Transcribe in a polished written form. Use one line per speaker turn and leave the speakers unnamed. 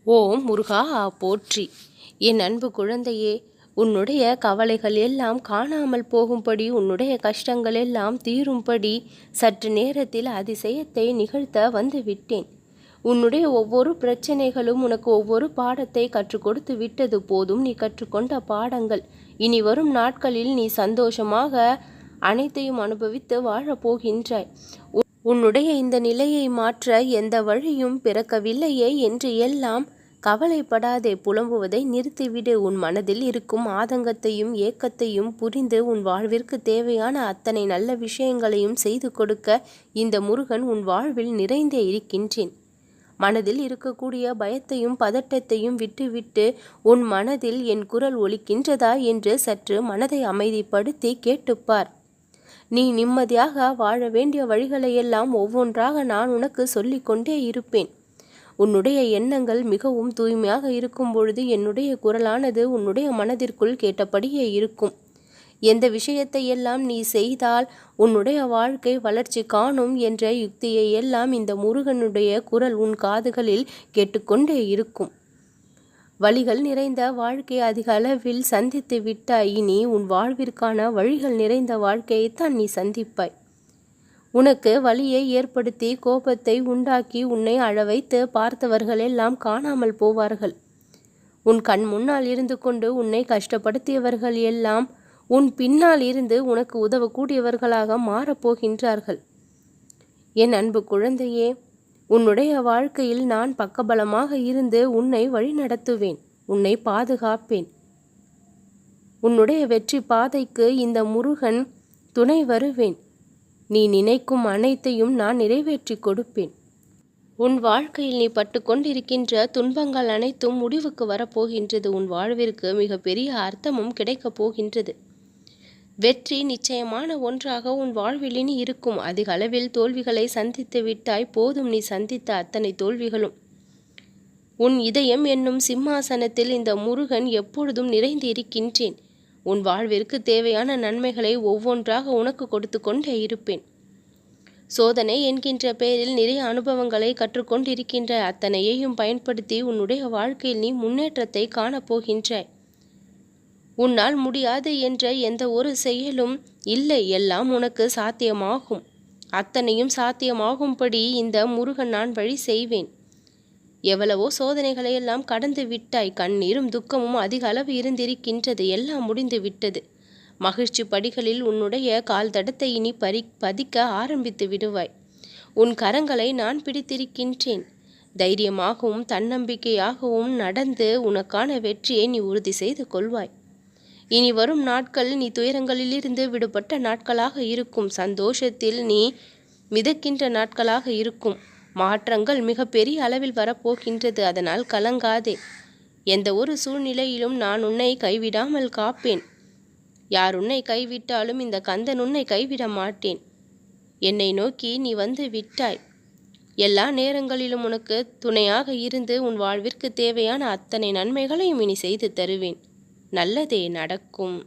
ஓம் முருகா போற்றி. என் அன்பு குழந்தையே, உன்னுடைய கவலைகள் எல்லாம் காணாமல் போகும்படி, உன்னுடைய கஷ்டங்கள் எல்லாம் தீரும்படி சற்று நேரத்தில் அதிசயத்தை நிகழ்த்த வந்து விட்டேன். உன்னுடைய ஒவ்வொரு பிரச்சனைகளும் உனக்கு ஒவ்வொரு பாடத்தை கற்றுக் கொடுத்து விட்டது போதும். நீ கற்றுக்கொண்ட பாடங்கள் இனி வரும் நாட்களில் நீ சந்தோஷமாக அனைத்தையும் அனுபவித்து வாழப்போகின்றாய். உன்னுடைய இந்த நிலையை மாற்ற எந்த வழியும் பிறக்கவில்லையே என்று எல்லாம் கவலைப்படாதே. புலம்புவதை நிறுத்திவிடு. உன் மனதில் இருக்கும் ஆதங்கத்தையும் ஏக்கத்தையும் புரிந்து உன் வாழ்விற்கு தேவையான அத்தனை நல்ல விஷயங்களையும் செய்து கொடுக்க இந்த முருகன் உன் வாழ்வில் நிறைந்தே இருக்கின்றேன். மனதில் இருக்கக்கூடிய பயத்தையும் பதட்டத்தையும் விட்டுவிட்டு உன் மனதில் என் குரல் ஒலிக்கின்றதா என்று சற்று மனதை அமைதிப்படுத்தி கேட்டுப்பார். நீ நிம்மதியாக வாழ வேண்டிய வழிகளையெல்லாம் ஒவ்வொன்றாக நான் உனக்கு சொல்லிக்கொண்டே இருப்பேன். உன்னுடைய எண்ணங்கள் மிகவும் தூய்மையாக இருக்கும் பொழுது என்னுடைய குரலானது உன்னுடைய மனதிற்குள் கேட்டபடியே இருக்கும். எந்த விஷயத்தை எல்லாம் நீ செய்தால் உன்னுடைய வாழ்க்கை வளர்ச்சி காணும் என்ற யுக்தியை எல்லாம் இந்த முருகனுடைய குரல் உன் காதுகளில் கேட்டுக்கொண்டே இருக்கும். வழிகள் நிறைந்த வாழ்க்கை அதிக அளவில் சந்தித்து விட்டாய். இனி உன் வாழ்விற்கான வழிகள் நிறைந்த வாழ்க்கையைத்தான் நீ சந்திப்பாய். உனக்கு வலியை ஏற்படுத்தி கோபத்தை உண்டாக்கி உன்னை அழவைத்து பார்த்தவர்கள் எல்லாம் காணாமல் போவார்கள். உன் கண் முன்னால் இருந்து கொண்டு உன்னை கஷ்டப்படுத்தியவர்கள் எல்லாம் உன் பின்னால் இருந்து உனக்கு உதவக்கூடியவர்களாக மாறப்போகின்றார்கள். என் அன்பு குழந்தையே, உன்னுடைய வாழ்க்கையில் நான் பக்கபலமாக இருந்து உன்னை வழிநடத்துவேன், உன்னை பாதுகாப்பேன். உன்னுடைய வெற்றி பாதைக்கு இந்த முருகன் துணை வருவேன். நீ நினைக்கும் அனைத்தையும் நான் நிறைவேற்றி கொடுப்பேன். உன் வாழ்க்கையில் நீ பட்டு கொண்டிருக்கின்ற துன்பங்கள் அனைத்தும் முடிவுக்கு வரப்போகின்றது. உன் வாழ்விற்கு மிக பெரிய அர்த்தமும் கிடைக்கப் போகின்றது. வெற்றி நிச்சயமான ஒன்றாக உன் வாழ்வில் இனி இருக்கும். அதிக அளவில் தோல்விகளை சந்தித்து விட்டாய். போதும் நீ சந்தித்த அத்தனை தோல்விகளும். உன் இதயம் என்னும் சிம்மாசனத்தில் இந்த முருகன் எப்பொழுதும் நிறைந்து இருக்கின்றேன். உன் வாழ்விற்கு தேவையான நன்மைகளை ஒவ்வொன்றாக உனக்கு கொடுத்து கொண்டே இருப்பேன். சோதனை என்கின்ற பெயரில் நிறைய அனுபவங்களை கற்றுக்கொண்டிருக்கின்ற அத்தனையையும் பயன்படுத்தி உன்னுடைய வாழ்க்கையில் நீ முன்னேற்றத்தை காணப்போகின்றாய். உன்னால் முடியாது என்ற எந்த ஒரு செயலும் இல்லை, எல்லாம் உனக்கு சாத்தியமாகும். அத்தனையும் சாத்தியமாகும்படி இந்த முருகன் நான் வழி செய்வேன். எவ்வளவோ சோதனைகளை எல்லாம் கடந்து விட்டாய். கண்ணீரும் துக்கமும் அதிக அளவு இருந்திருக்கின்றது. எல்லாம் முடிந்து விட்டது. மகிழ்ச்சி படிகளில் உன்னுடைய கால் தடத்தை இனி பதிக்க ஆரம்பித்து விடுவாய். உன் கரங்களை நான் பிடித்திருக்கின்றேன். தைரியமாகவும் தன்னம்பிக்கையாகவும் நடந்து உனக்கான வெற்றியை நீ உறுதி செய்து கொள்வாய். இனி வரும் நாட்கள் நீ துயரங்களிலிருந்து விடுபட்ட நாட்களாக இருக்கும். சந்தோஷத்தில் நீ மிதக்கின்ற நாட்களாக இருக்கும். மாற்றங்கள் மிக பெரிய அளவில் வரப்போகின்றது. அதனால் கலங்காதே. எந்த ஒரு சூழ்நிலையிலும் நான் உன்னை கைவிடாமல் காப்பேன். யார் உன்னை கைவிட்டாலும் இந்த கந்தன் உன்னை கைவிட மாட்டேன். என்னை நோக்கி நீ வந்து விட்டாய். எல்லா நேரங்களிலும் உனக்கு துணையாக இருந்து உன் வாழ்விற்கு தேவையான அத்தனை நன்மைகளையும் இனி செய்து தருவேன். நல்லதே நடக்கும்.